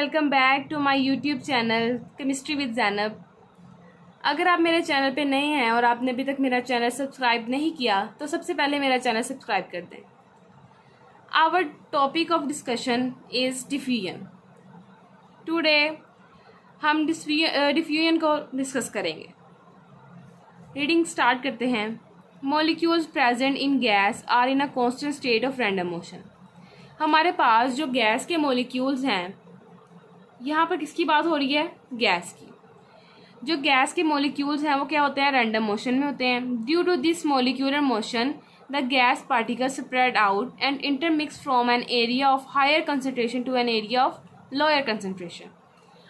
Welcome back to my YouTube channel chemistry with Zainab. अगर आप मेरे चैनल पे नए हैं और आपने अभी तक मेरा चैनल सब्सक्राइब नहीं किया तो सबसे पहले मेरा चैनल सब्सक्राइब कर दें। Our topic of discussion is diffusion. Today हम डिफ्यूजन को डिस्कस करेंगे। रीडिंग स्टार्ट करते हैं। Molecules present in gas are in a constant state of random motion. हमारे पास जो गैस के मॉलिक्यूल्स हैं, यहाँ पर किसकी बात हो रही है? गैस की। जो गैस के मॉलिक्यूल्स हैं वो क्या होते हैं? रैंडम मोशन में होते हैं। Due to this molecular motion the gas particle spread out and intermix from an area of higher concentration to an area of lower concentration.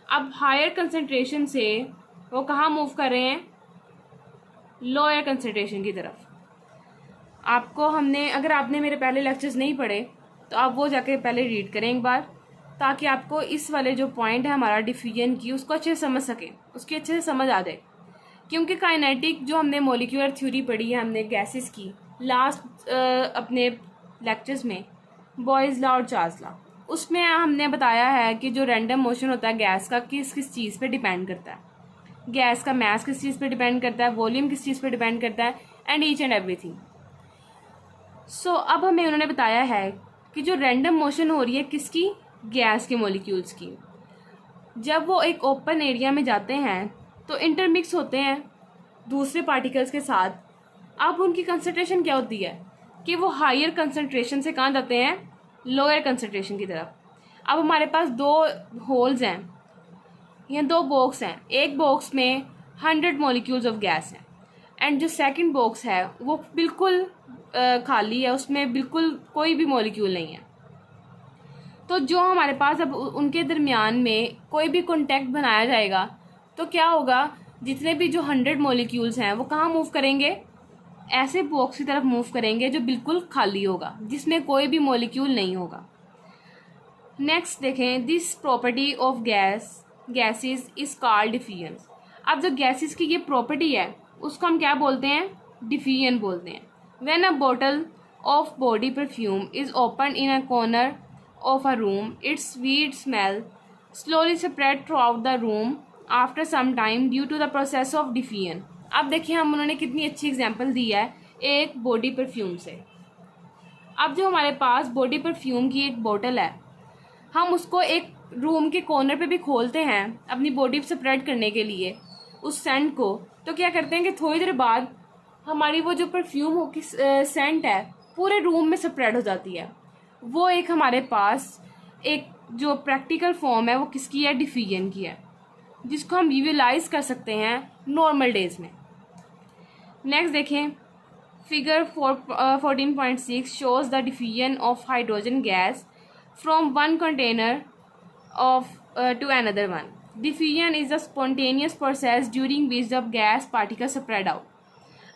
अब हायर कंसनट्रेशन से वो कहाँ मूव कर रहे हैं? लोअर कंसनट्रेशन की तरफ। आपको अगर आपने मेरे पहले लेक्चर्स नहीं पढ़े तो आप वो जाके पहले रीड करें एक बार, ताकि आपको इस वाले जो पॉइंट है हमारा डिफ्यूजन की, उसको अच्छे से समझ सकें, उसकी अच्छे से समझ आ जाए। क्योंकि काइनेटिक जो हमने मॉलिक्यूलर थ्योरी पढ़ी है हमने गैसेस की लास्ट अपने लेक्चर्स में, बॉयज़ लॉ और चार्ल्स लॉ, उसमें हमने बताया है कि जो रैंडम मोशन होता है गैस का किस किस चीज़ पे डिपेंड करता है। गैस का मास किस चीज़ पे डिपेंड करता है, वॉल्यूम किस चीज़ पे डिपेंड करता है, एंड ईच एंड एवरीथिंग। सो अब हमें उन्होंने बताया है कि जो रैंडम मोशन हो रही है किसकी? गैस के मॉलिक्यूल्स की। जब वो एक ओपन एरिया में जाते हैं तो इंटरमिक्स होते हैं दूसरे पार्टिकल्स के साथ। अब उनकी कंसंट्रेशन क्या होती है कि वो हायर कंसंट्रेशन से कहाँ जाते हैं? लोअर कंसंट्रेशन की तरफ। अब हमारे पास दो होल्स हैं या दो बॉक्स हैं। एक बॉक्स में 100 मॉलिक्यूल्स ऑफ गैस हैं एंड जो सेकंड बॉक्स है वो बिल्कुल खाली है, उसमें बिल्कुल कोई भी मॉलिक्यूल नहीं है। तो जो हमारे पास अब उनके दरमियान में कोई भी कॉन्टैक्ट बनाया जाएगा तो क्या होगा? जितने भी जो 100 मॉलिक्यूल्स हैं वो कहाँ मूव करेंगे? ऐसे बॉक्स की तरफ मूव करेंगे जो बिल्कुल खाली होगा, जिसमें कोई भी मॉलिक्यूल नहीं होगा। नेक्स्ट देखें, this property of gases is called diffusion. अब जो गैसेस की ये प्रॉपर्टी है उसको हम क्या बोलते हैं? डिफ्यूजन बोलते हैं। When a bottle of body perfume is open in a corner of a room, its sweet smell slowly spread throughout the room after some time due to the process of diffusion। अब देखिए उन्होंने कितनी अच्छी example दी है एक body perfume से। अब जो हमारे पास बॉडी परफ्यूम की एक बोतल है, हम उसको एक रूम के कॉर्नर पे भी खोलते हैं अपनी बॉडी पे स्प्रेड करने के लिए उस सेंट को, तो क्या करते हैं कि थोड़ी देर बाद हमारी वो जो परफ्यूम की सेंट है पूरे रूम में स्प्रेड हो जाती है। वो एक हमारे पास एक जो प्रैक्टिकल फॉर्म है वो किसकी है? डिफ्यूजन की है, जिसको हम विजुअलाइज कर सकते हैं नॉर्मल डेज में। नेक्स्ट देखें, figure 14.6 shows the diffusion of hydrogen gas from one container of to another one. Diffusion is a spontaneous process during which the gas particle spread out.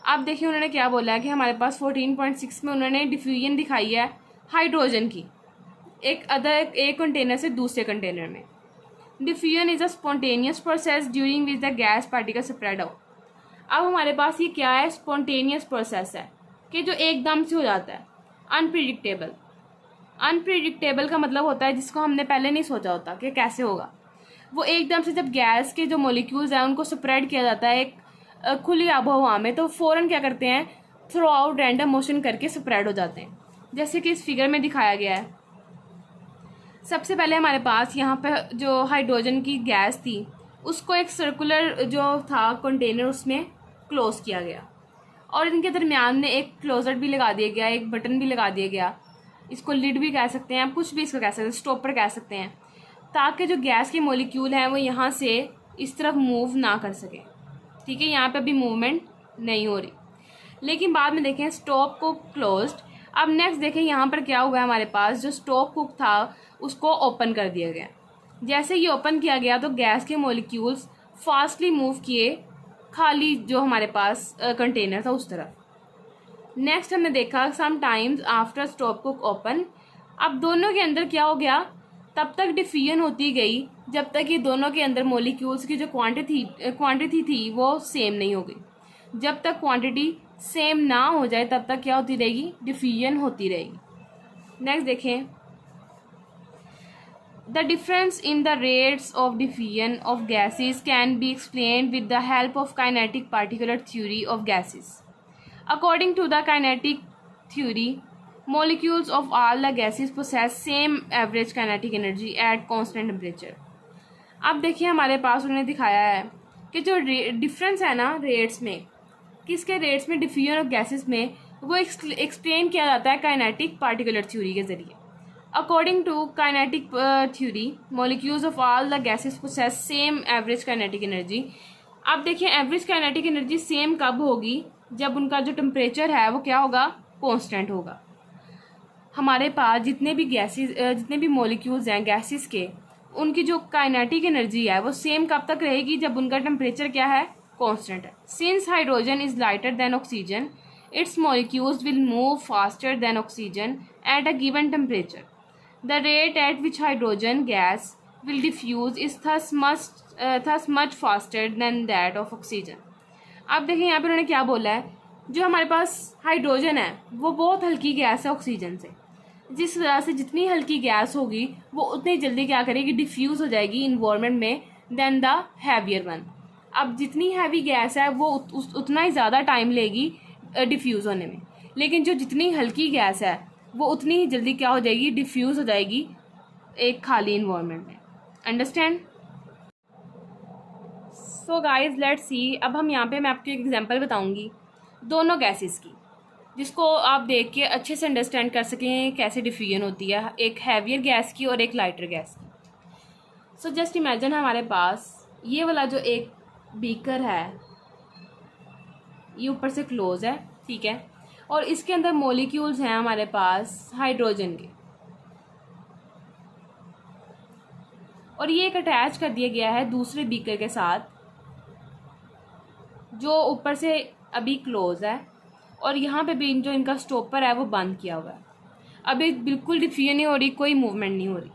अब देखिए उन्होंने क्या बोला है कि हमारे पास 14.6 में उन्होंने डिफ्यूजन दिखाई है हाइड्रोजन की एक कंटेनर से दूसरे कंटेनर में। Diffusion is a spontaneous process during which the gas particle spread out. अब हमारे पास ये क्या है? स्पॉन्टेनियस प्रोसेस है कि जो एकदम से हो जाता है। अनप्रिडिक्टेबल। अनप्रिडिक्टेबल का मतलब होता है जिसको हमने पहले नहीं सोचा होता कि कैसे होगा। वो एकदम से जब गैस के जो मॉलिक्यूल्स हैं उनको स्प्रेड किया जाता है एक खुली आबोहवा में, तो फ़ौरन क्या करते हैं? थ्रू आउट रैंडम मोशन करके स्प्रेड हो जाते हैं, जैसे कि इस फिगर में दिखाया गया है। सबसे पहले हमारे पास यहाँ पे जो हाइड्रोजन की गैस थी उसको एक सर्कुलर जो था कंटेनर उसमें क्लोज किया गया और इनके दरमियान में एक क्लोजर भी लगा दिया गया, एक बटन भी लगा दिया गया। इसको लिड भी कह सकते हैं, आप कुछ भी इसको कह सकते हैं, स्टॉपर कह सकते हैं, ताकि जो गैस के मॉलिक्यूल हैं वो यहाँ से इस तरफ मूव ना कर सके। ठीक है, यहाँ पे अभी मूवमेंट नहीं हो रही, लेकिन बाद में देखें स्टॉप को क्लोज्ड। अब नेक्स्ट देखें यहाँ पर क्या हुआ है, हमारे पास जो स्टॉप कुक था उसको ओपन कर दिया गया। जैसे ये ओपन किया गया तो गैस के मॉलिक्यूल्स फास्टली मूव किए खाली जो हमारे पास कंटेनर था उस तरफ। नेक्स्ट हमने देखा some times after stopcock open. अब दोनों के अंदर क्या हो गया? तब तक डिफ्यूजन होती गई जब तक ये दोनों के अंदर मॉलिक्यूल्स की जो क्वांटिटी थी वो सेम नहीं हो गई। जब तक क्वांटिटी सेम ना हो जाए तब तक क्या होती रहेगी? डिफ्यूजन होती रहेगी। नेक्स्ट देखें, The difference in the rates of diffusion of gases can be explained with the help of kinetic particular theory of gases. According to the kinetic theory, molecules of all the gases possess same average kinetic energy at constant temperature. अब देखिए हमारे पास उन्होंने दिखाया है कि जो difference है ना रेट्स में, किसके रेट्स में, डिफ्यूजन ऑफ गैसेस में, वो एक्सप्लेन किया जाता है काइनेटिक पार्टिकुलर थ्योरी के ज़रिए. According to kinetic theory, molecules of all the gases possess same average kinetic energy. अब देखिए एवरेज काइनेटिक एनर्जी सेम कब होगी, जब उनका जो टेम्परेचर है वो क्या होगा, कॉन्स्टेंट होगा. हमारे पास जितने भी गैसेस, जितने भी मॉलिक्यूल्स हैं गैसेस के, उनकी जो काइनेटिक एनर्जी है वो सेम कब तक रहेगी, जब उनका टेम्परेचर क्या है, कांस्टेंट है. Since hydrogen is lighter than oxygen, its molecules will move faster than oxygen at a given temperature. The rate at which hydrogen gas will diffuse is thus much faster than that of oxygen. अब देखिए यहाँ पे उन्होंने क्या बोला है, जो हमारे पास हाइड्रोजन है वो बहुत हल्की गैस है ऑक्सीजन से. जिस वजह से जितनी हल्की गैस होगी वो उतनी जल्दी क्या करेगी, डिफ्यूज़ हो जाएगी इन्वायरमेंट में देन द हैवियर वन. अब जितनी हैवी गैस है वो उतना ही ज़्यादा टाइम लेगी डिफ्यूज़ होने में, लेकिन जो जितनी हल्की गैस है वो उतनी ही जल्दी क्या हो जाएगी, डिफ्यूज़ हो जाएगी एक खाली इन्वायरमेंट में. Understand? So guys let's see. अब हम यहाँ पे मैं आपको एक एग्जांपल बताऊँगी दोनों गैसेस की, जिसको आप देख के अच्छे से अंडरस्टैंड कर सकें कैसे डिफ्यूजन होती है, एक हैवियर गैस की और एक लाइटर गैस की. सो जस्ट इमेजिन हमारे पास ये वाला जो एक बीकर है ये ऊपर से क्लोज है, ठीक है, और इसके अंदर मॉलिक्यूल्स हैं हमारे पास हाइड्रोजन के, और ये एक अटैच कर दिया गया है दूसरे बीकर के साथ जो ऊपर से अभी क्लोज है, और यहाँ पे भी जो इनका स्टॉपर है वो बंद किया हुआ है. अभी बिल्कुल डिफ्यूजन नहीं हो रही, कोई मूवमेंट नहीं हो रही.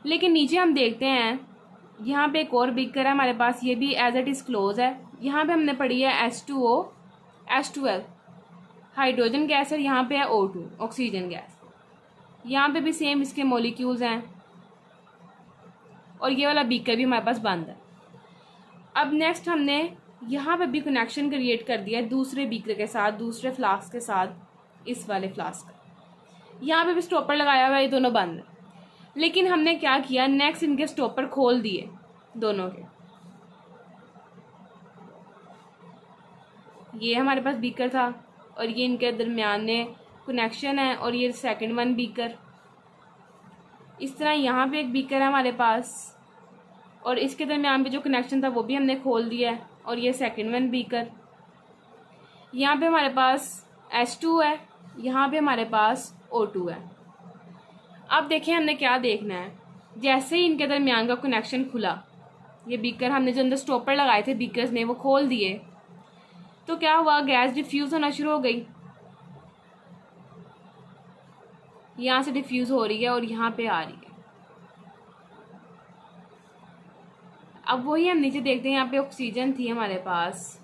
लेकिन नीचे हम देखते हैं यहाँ पे एक और बीकर है हमारे पास, ये भी एज इट इज़ क्लोज है. यहाँ पे हमने पढ़ी है H2O H2L हाइड्रोजन गैस, और यहाँ पे है O2 ऑक्सीजन गैस. यहाँ पे भी सेम इसके मॉलिक्यूल्स हैं, और ये वाला बीकर भी हमारे पास बंद है. अब नेक्स्ट हमने यहाँ पे भी कनेक्शन क्रिएट कर दिया है दूसरे बीकर के साथ, दूसरे फ्लास्क के साथ, इस वाले फ्लास्क का. यहाँ पे भी स्टॉपर लगाया हुआ है, ये दोनों बंद है. लेकिन हमने क्या किया, नेक्स्ट इनके स्टॉपर खोल दिए दोनों के. ये हमारे पास बीकर था और ये इनके दरमियान में कनेक्शन है, और ये सेकंड वन बीकर. इस तरह यहाँ पे एक बीकर है हमारे पास, और इसके दरमियान भी जो कनेक्शन था वो भी हमने खोल दिया है, और ये सेकंड वन बीकर. यहाँ पे हमारे पास H2 है, यहाँ पे हमारे पास O2 है. अब देखें हमने क्या देखना है, जैसे ही इनके दरमियान का कनेक्शन खुला, ये बीकर हमने जो अंदर स्टॉपर लगाए थे बीकर्स में वो खोल दिए, तो क्या हुआ, गैस डिफ्यूज़ होना शुरू हो गई. यहाँ से डिफ्यूज़ हो रही है और यहाँ पे आ रही है. अब वही हम नीचे देखते हैं, यहाँ पे ऑक्सीजन थी हमारे पास.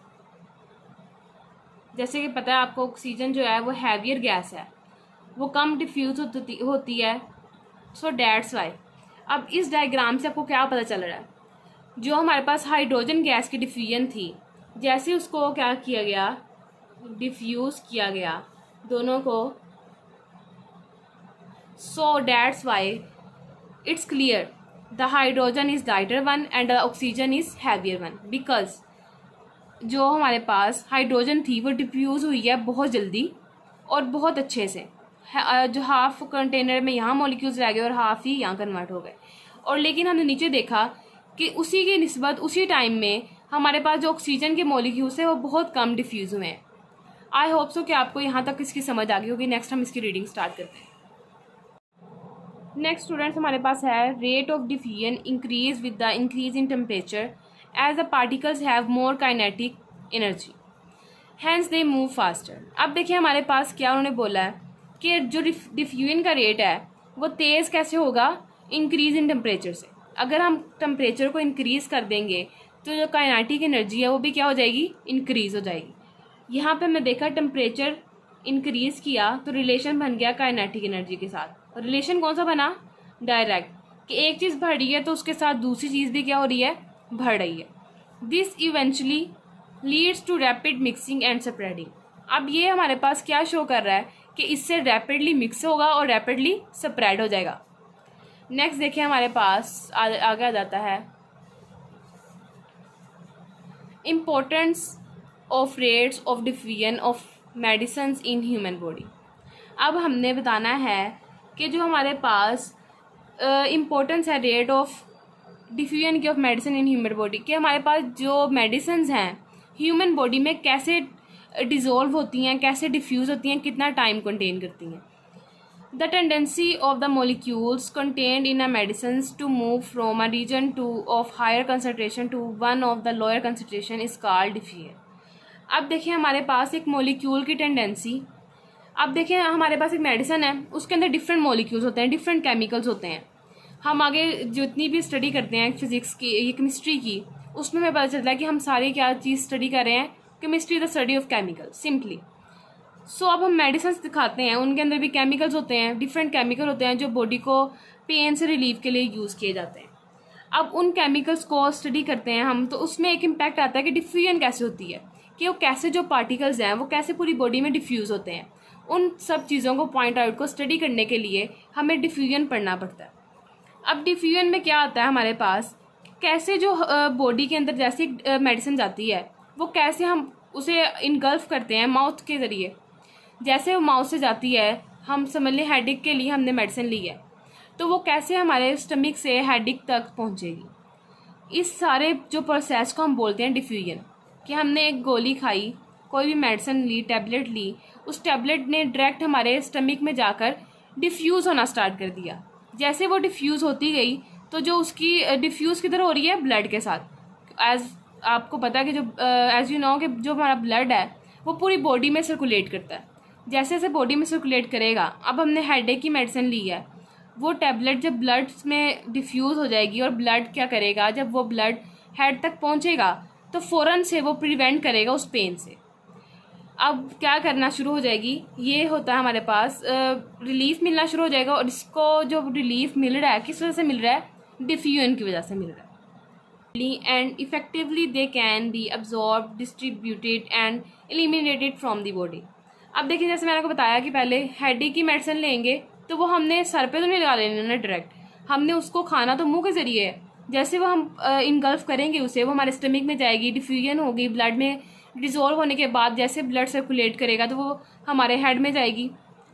जैसे कि पता है आपको ऑक्सीजन जो है वो हैवियर गैस है, वो कम डिफ्यूज़ होती है. सो डैट्स वाई. अब इस डायग्राम से आपको क्या पता चल रहा है, जो हमारे पास हाइड्रोजन गैस की डिफ्यूजन थी, जैसे उसको क्या किया गया, डिफ्यूज़ किया गया दोनों को. सो that's why it's clear the hydrogen is lighter one and the oxygen is heavier one, because जो हमारे पास हाइड्रोजन थी वो डिफ्यूज़ हुई है बहुत जल्दी और बहुत अच्छे से. जो हाफ कंटेनर में यहाँ मॉलिक्यूल्स रह गए और हाफ ही यहाँ कन्वर्ट हो गए. और लेकिन हमने नीचे देखा कि उसी की निस्बत उसी टाइम में हमारे पास जो ऑक्सीजन के मॉलिक्यूल्स हैं वो बहुत कम डिफ्यूज़ हुए हैं. आई होप सो कि आपको यहाँ तक इसकी समझ आ गई होगी. नेक्स्ट हम इसकी रीडिंग स्टार्ट करते हैं. नेक्स्ट स्टूडेंट्स हमारे पास है rate of diffusion increase with the increase in temperature as the particles have more kinetic energy, hence they move faster. अब देखिए हमारे पास क्या उन्होंने बोला है कि जो डिफ्यूजन का रेट है वो तेज़ कैसे होगा, इंक्रीज इन टेम्परेचर से. अगर हम टेम्परेचर को इंक्रीज़ कर देंगे तो जो काइनेटिक एनर्जी है वो भी क्या हो जाएगी, इंक्रीज़ हो जाएगी. यहाँ पे हमने देखा टेम्परेचर इंक्रीज़ किया तो रिलेशन बन गया काइनेटिक एनर्जी के साथ. रिलेशन कौन सा बना, डायरेक्ट. कि एक चीज़ बढ़ रही है तो उसके साथ दूसरी चीज़ भी क्या हो रही है, बढ़ रही है। This eventually leads to rapid mixing and spreading. अब ये हमारे पास क्या शो कर रहा है कि इससे रैपिडली मिक्स होगा और रैपिडली स्प्रेड हो जाएगा। नेक्स्ट देखिए हमारे पास आगे आ जाता है importance of rates of diffusion of medicines in human body. अब हमने बताना है कि जो हमारे पास इम्पोर्टेंस है रेट ऑफ डिफ्यूजन की of medicine in human body, कि हमारे पास जो मेडिसिन हैं ह्यूमन बॉडी में कैसे डिज़ोल्व होती हैं, कैसे डिफ्यूज़ होती हैं, कितना टाइम कंटेन करती हैं। The tendency of the molecules contained in a medicines to move from a region to of higher concentration to one of the lower concentration is called diffusion. अब देखिए हमारे पास एक मोलिक्यूल की टेंडेंसी, अब देखिए हमारे पास एक मेडिसिन है, उसके अंदर डिफरेंट मोलिक्यूल्स होते हैं, डिफरेंट केमिकल्स होते हैं। हम आगे जितनी भी स्टडी करते हैं फिजिक्स की, ये केमिस्ट्री की, उसमें हमें पता चलता है कि हम सारे क्या चीज़ स्टडी कर रहे हैं, chemistry the study of chemical simply. So अब हम मेडिसिन दिखाते हैं, उनके अंदर भी केमिकल्स होते हैं, डिफरेंट केमिकल होते हैं जो बॉडी को पेन से रिलीव के लिए यूज़ किए जाते हैं। अब उन केमिकल्स को स्टडी करते हैं हम, तो उसमें एक इम्पैक्ट आता है कि डिफ्यूजन कैसे होती है, कि वो कैसे जो पार्टिकल्स हैं वो कैसे पूरी बॉडी में डिफ्यूज़ होते हैं। उन सब चीज़ों को पॉइंट आउट को स्टडी करने के लिए हमें डिफ्यूजन पढ़ना पड़ता है। अब डिफ्यूजन में क्या आता है हमारे पास, कैसे जो बॉडी के अंदर जैसी मेडिसिन जाती है वो कैसे हम उसे इनगल्फ करते हैं माउथ के ज़रिए। जैसे वो माउथ से जाती है, हम समझ लें हेडेक के लिए हमने मेडिसिन ली है, तो वो कैसे हमारे स्टमक से हेडेक तक पहुंचेगी। इस सारे जो प्रोसेस को हम बोलते हैं डिफ्यूजन, कि हमने एक गोली खाई, कोई भी मेडिसिन ली, टैबलेट ली, उस टैबलेट ने डायरेक्ट हमारे स्टमक में जाकर डिफ्यूज़ होना स्टार्ट कर दिया। जैसे वो डिफ्यूज़ होती गई तो जो उसकी डिफ्यूज़ किधर हो रही है, ब्लड के साथ। एज आपको पता है कि जो एज यू नो कि जो हमारा ब्लड है वो पूरी बॉडी में सर्कुलेट करता है। जैसे जैसे बॉडी में सर्कुलेट करेगा, अब हमने हेडेक की मेडिसिन ली है, वो टैबलेट जब ब्लड में डिफ्यूज़ हो जाएगी और ब्लड क्या करेगा, जब वो ब्लड हेड तक पहुंचेगा तो फ़ौरन से वो प्रिवेंट करेगा उस पेन से। अब क्या करना शुरू हो जाएगी, ये होता है हमारे पास रिलीफ मिलना शुरू हो जाएगा। और इसको जो रिलीफ मिल रहा है किस वजह से मिल रहा है, डिफ्यूजन की वजह से मिल रहा है। And effectively they can be absorb, distributed and eliminated from the body. अब देखिए जैसे मैंने आपको बताया कि पहले हेडेक की मेडिसिन लेंगे तो वो हमने सर पे तो नहीं लगा लेना ना डायरेक्ट, हमने उसको खाना तो मुंह के ज़रिए है। जैसे वो हम इनगल्फ करेंगे उसे, वो हमारे स्टमक में जाएगी, डिफ्यूजन होगी, ब्लड में डिज़ोल्व होने के बाद जैसे ब्लड सर्कुलेट करेगा तो वो हमारे हेड में जाएगी।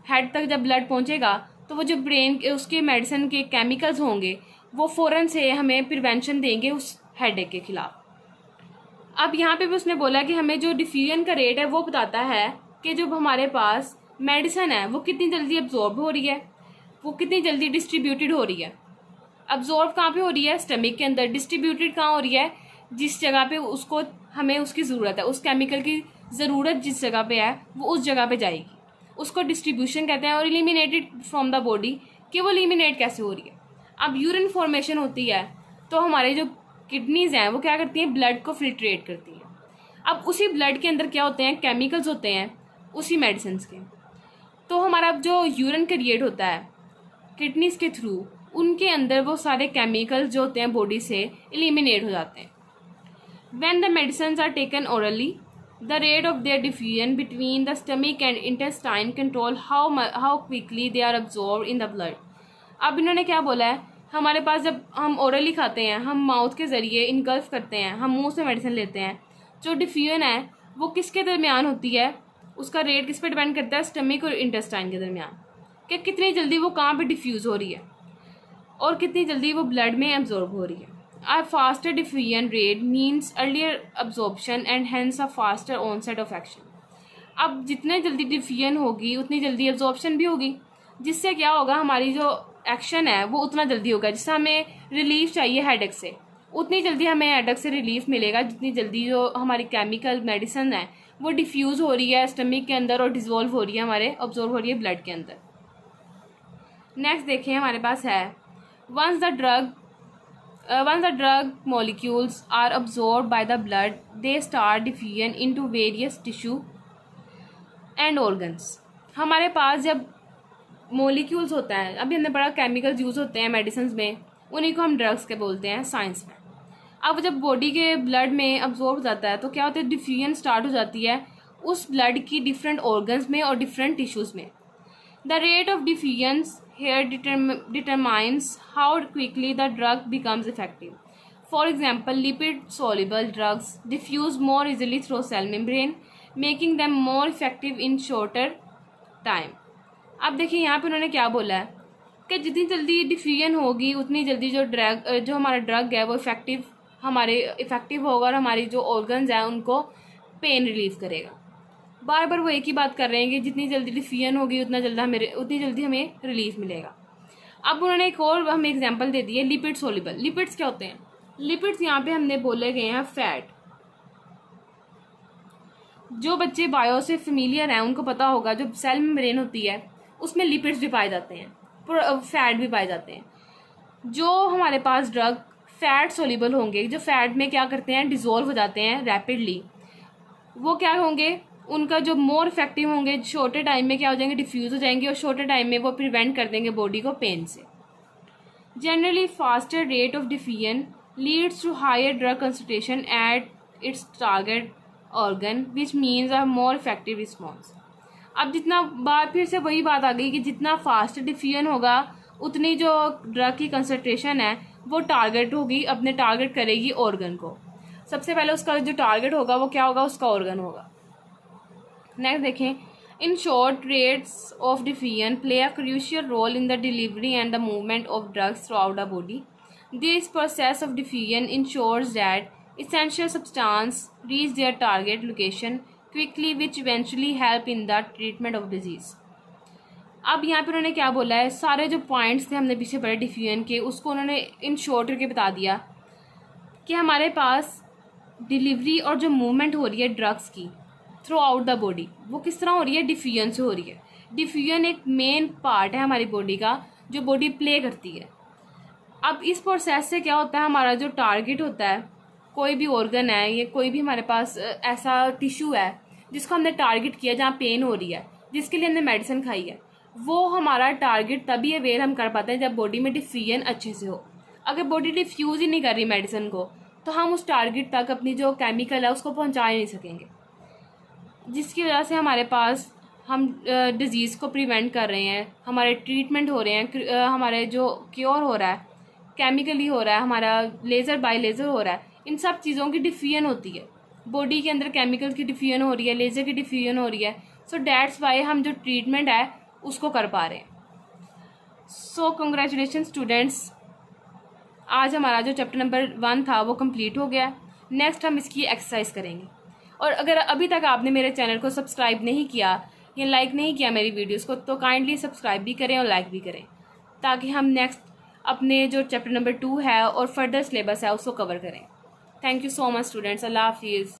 हेड तक जब ब्लड पहुंचेगा तो वो जो ब्रेन उसके मेडिसिन के केमिकल्स होंगे वो फ़ौरन से हमें प्रिवेंशन देंगे उस हेडेक के ख़िलाफ़। अब यहाँ पे भी उसने बोला कि हमें जो डिफ्यूजन का रेट है वो बताता है कि जो हमारे पास मेडिसिन है वो कितनी जल्दी अब्जॉर्ब हो रही है, वो कितनी जल्दी डिस्ट्रीब्यूटेड हो रही है। अब्जॉर्ब कहाँ पे हो रही है, स्टमक के अंदर। डिस्ट्रीब्यूटेड कहाँ हो रही है, जिस जगह पे उसको हमें उसकी ज़रूरत है, उस केमिकल की ज़रूरत जिस जगह पे है वो उस जगह पे जाएगी, उसको डिस्ट्रीब्यूशन कहते हैं। और एलिमिनेटेड फ्रॉम द बॉडी, कि वो एलिमिनेट कैसे हो रही है। अब यूरिन फॉर्मेशन होती है तो हमारे जो किडनीज़ हैं वो क्या करती हैं, ब्लड को फिल्ट्रेट करती हैं। अब उसी ब्लड के अंदर क्या होते हैं, केमिकल्स होते हैं उसी मेडिसिन के। तो हमारा जो यूरिन क्रिएट होता है किडनीज़ के थ्रू, उनके अंदर वो सारे केमिकल्स जो होते हैं बॉडी से एलिमिनेट हो जाते हैं। When the medicines are taken orally, the rate of their diffusion between the stomach and intestine control how quickly they are absorbed in the blood. अब इन्होंने क्या बोला है, हमारे पास जब हम ओरली खाते हैं, हम माउथ के ज़रिए इनगल्फ करते हैं, हम मुंह से मेडिसिन लेते हैं, जो डिफ्यूजन है वो किसके दरमियान होती है, उसका रेट किस पे डिपेंड करता है, स्टमक और इंटेस्टाइन के दरमियान, कि कितनी जल्दी वो कहाँ पे डिफ्यूज़ हो रही है और कितनी जल्दी वो ब्लड में एब्जॉर्ब हो रही है। A faster diffusion rate means earlier absorption and hence a faster onset of action. अब जितने जल्दी डिफ्यूजन होगी उतनी जल्दी एब्जॉर्प्शन भी होगी, जिससे क्या होगा, हमारी जो एक्शन है वो उतना जल्दी होगा। जिससे हमें रिलीफ चाहिए हेडेक से, उतनी जल्दी हमें हेडेक से रिलीफ मिलेगा जितनी जल्दी जो हमारी केमिकल मेडिसिन है वो डिफ्यूज़ हो रही है स्टमक के अंदर और डिज़ोल्व हो रही है, हमारे ऑब्जॉर्व हो रही है ब्लड के अंदर। नेक्स्ट देखिए हमारे पास है, once the drug molecules are absorbed by the blood, they start diffusion into various tissue and organs. हमारे पास जब मोलिक्यूल्स होता है, अभी हमने पढ़ा केमिकल्स यूज़ होते हैं मेडिसिन में, उन्हीं को हम ड्रग्स के बोलते हैं साइंस में। अब जब बॉडी के ब्लड में अब्जॉर्ब हो जाता है तो क्या होता है, डिफ्यूजन स्टार्ट हो जाती है उस ब्लड की डिफरेंट ऑर्गन्स में और डिफरेंट टिश्यूज़ में। The rate of diffusions here determines how quickly the drug becomes effective. For example, lipid-soluble drugs diffuse more easily through cell membrane, making them more effective in shorter time. अब देखिए यहाँ पे उन्होंने क्या बोला है कि जितनी जल्दी डिफ्यूजन होगी उतनी जल्दी जो हमारा ड्रग है वो इफेक्टिव होगा और हमारी जो ऑर्गन्स हैं उनको पेन रिलीव करेगा। बार बार वो एक ही बात कर रहे हैं कि जितनी जल्दी डिफ्यूजन होगी उतनी जल्दी हमें रिलीफ मिलेगा। अब उन्होंने एक और हमें एग्जांपल दे दी है, लिपिड सोल्यूबल। लिपिड्स क्या होते हैं? लिपिड्स यहाँ पे हमने बोले गए हैं फैट। जो बच्चे बायो से फेमिलियर हैं उनको पता होगा जो सेल मेम्ब्रेन होती है उसमें लिपिड्स भी पाए जाते हैं, फैट भी पाए जाते हैं। जो हमारे पास ड्रग फैट सोल्यूबल होंगे, जो फैट में क्या करते हैं, डिजोल्व हो जाते हैं रैपिडली, वो क्या होंगे, उनका जो मोर इफेक्टिव होंगे, शॉर्टर टाइम में क्या हो जाएंगे, डिफ्यूज हो जाएंगे और शॉर्टर टाइम में वो प्रिवेंट कर देंगे बॉडी को पेन से। Generally faster rate of diffusion leads to higher drug concentration at its target organ, which means a more effective response. अब जितना बार फिर से वही बात आ गई कि जितना फास्ट डिफ्यूजन होगा उतनी जो ड्रग की कंसंट्रेशन है वो टारगेट होगी, अपने टारगेट करेगी ऑर्गन को। सबसे पहले उसका जो टारगेट होगा वो क्या होगा, उसका ऑर्गन होगा। नेक्स्ट देखें, in short rates of diffusion play a crucial role in the delivery and the movement of drugs throughout the body. This process of diffusion ensures that essential substances reach their target location quickly, which eventually help in the treatment of disease. अब यहाँ पे उन्होंने क्या बोला है, सारे जो points थे हमने पीछे पढ़े डिफ्यूजन के, उसको उन्होंने इन शॉर्ट करके बता दिया कि हमारे पास डिलीवरी और जो मूवमेंट हो रही है ड्रग्स की थ्रू आउट द बॉडी वो किस तरह हो रही है, डिफ्यूजन से हो रही है। डिफ्यूजन एक मेन पार्ट है हमारी बॉडी का जो बॉडी प्ले करती है। अब इस प्रोसेस से क्या होता है, हमारा जो टारगेट होता है, कोई भी ऑर्गन है या कोई भी हमारे पास ऐसा टिश्यू है जिसको हमने टारगेट किया जहाँ पेन हो रही है, जिसके लिए हमने मेडिसिन खाई है, वो हमारा टारगेट तभी अवेल हम कर पाते हैं जब बॉडी में डिफ्यूजन अच्छे से हो। अगर बॉडी डिफ्यूज ही नहीं कर रही मेडिसिन को तो हम उस टारगेट तक अपनी जो केमिकल है उसको पहुँचा ही नहीं सकेंगे, जिसकी वजह से हमारे पास हम डिजीज़ को प्रिवेंट कर रहे हैं, हमारे ट्रीटमेंट हो रहे हैं, हमारे जो क्योर हो रहा है केमिकली हो रहा है, हमारा लेज़र बाय लेज़र हो रहा है, इन सब चीज़ों की डिफ्यूजन होती है। बॉडी के अंदर केमिकल की डिफ्यूजन हो रही है, लेज़र की डिफ्यूजन हो रही है। सो डैट्स वाई हम जो ट्रीटमेंट है उसको कर पा रहे हैं। सो कंग्रेचुलेशन स्टूडेंट्स, आज हमारा जो चैप्टर नंबर 1 था वो कंप्लीट हो गया। नेक्स्ट हम इसकी एक्सरसाइज करेंगे। और अगर अभी तक आपने मेरे चैनल को सब्सक्राइब नहीं किया या लाइक नहीं किया मेरी वीडियोज़ को, तो काइंडली सब्सक्राइब भी करें और लाइक भी करें, ताकि हम नेक्स्ट अपने जो चैप्टर नंबर 2 है और फर्दर सिलेबस है उसको कवर करें। Thank you so much students. अल्लाह हाफिज़।